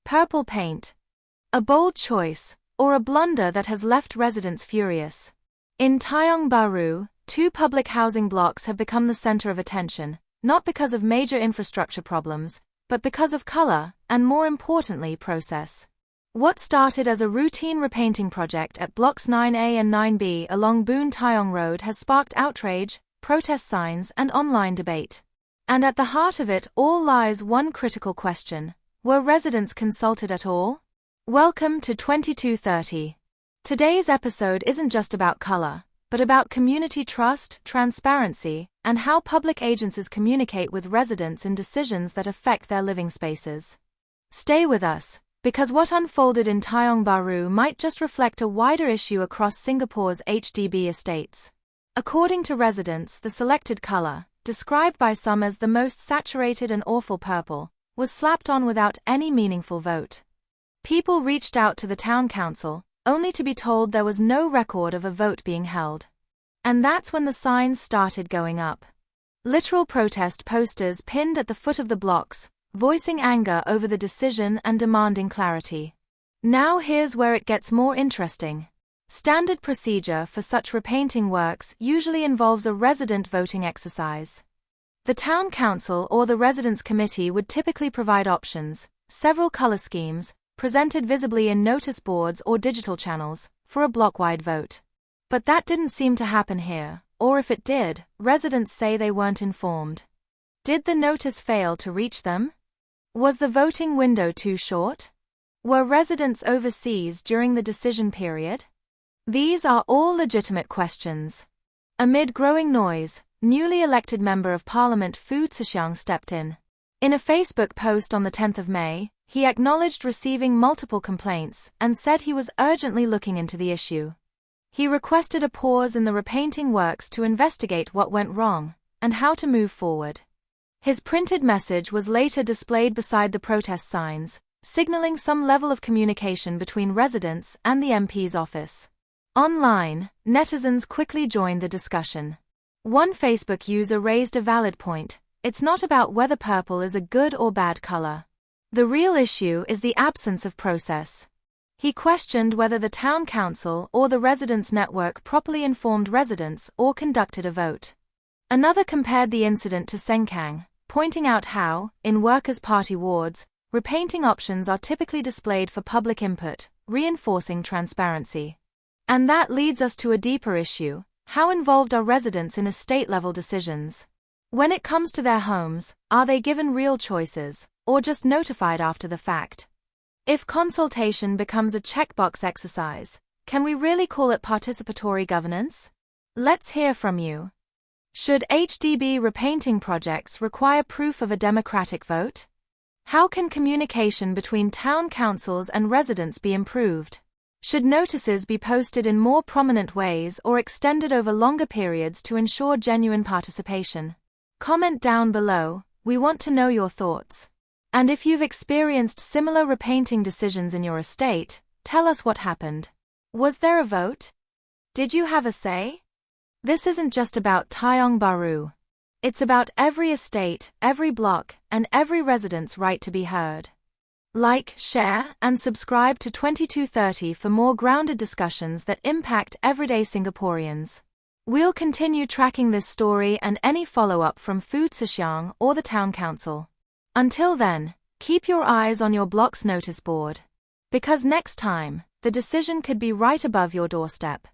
purple paint. A bold choice, or a blunder that has left residents furious. In Tiong Bahru, 2 public housing blocks have become the center of attention, not because of major infrastructure problems, but because of color, and more importantly, process. What started as a routine repainting project at Blocks 9A and 9B along Boon Tiong Road has sparked outrage, protest signs, and online debate. And at the heart of it all lies one critical question: were residents consulted at all? Welcome to 2230. Today's episode isn't just about color, but about community trust, transparency, and how public agencies communicate with residents in decisions that affect their living spaces. Stay with us, because what unfolded in Tiong Bahru might just reflect a wider issue across Singapore's HDB estates. According to residents, the selected color, described by some as the most saturated and awful purple, was slapped on without any meaningful vote. People reached out to the town council, only to be told there was no record of a vote being held. And that's when the signs started going up. Literal protest posters pinned at the foot of the blocks, voicing anger over the decision and demanding clarity. Now here's where it gets more interesting. Standard procedure for such repainting works usually involves a resident voting exercise. The town council or the residents' committee would typically provide options, several color schemes, presented visibly in notice boards or digital channels, for a block-wide vote. But that didn't seem to happen here, or if it did, residents say they weren't informed. Did the notice fail to reach them? Was the voting window too short? Were residents overseas during the decision period? These are all legitimate questions. Amid growing noise, newly elected Member of Parliament Fu Cexiang stepped in. In a Facebook post on the 10th of May, he acknowledged receiving multiple complaints and said he was urgently looking into the issue. He requested a pause in the repainting works to investigate what went wrong and how to move forward. His printed message was later displayed beside the protest signs, signaling some level of communication between residents and the MP's office. Online, netizens quickly joined the discussion. One Facebook user raised a valid point: it's not about whether purple is a good or bad color. The real issue is the absence of process. He questioned whether the town council or the residents' network properly informed residents or conducted a vote. Another compared the incident to Cexiang, pointing out how, in Workers' Party wards, repainting options are typically displayed for public input, reinforcing transparency. And that leads us to a deeper issue: how involved are residents in estate-level decisions? When it comes to their homes, are they given real choices, or just notified after the fact? If consultation becomes a checkbox exercise, can we really call it participatory governance? Let's hear from you. Should HDB repainting projects require proof of a democratic vote? How can communication between town councils and residents be improved? Should notices be posted in more prominent ways or extended over longer periods to ensure genuine participation? Comment down below, we want to know your thoughts. And if you've experienced similar repainting decisions in your estate, tell us what happened. Was there a vote? Did you have a say? This isn't just about Tiong Bahru. It's about every estate, every block, and every resident's right to be heard. Like, share, and subscribe to 2230 for more grounded discussions that impact everyday Singaporeans. We'll continue tracking this story and any follow-up from Fu Cexiang or the town council. Until then, keep your eyes on your block's notice board. Because next time, the decision could be right above your doorstep.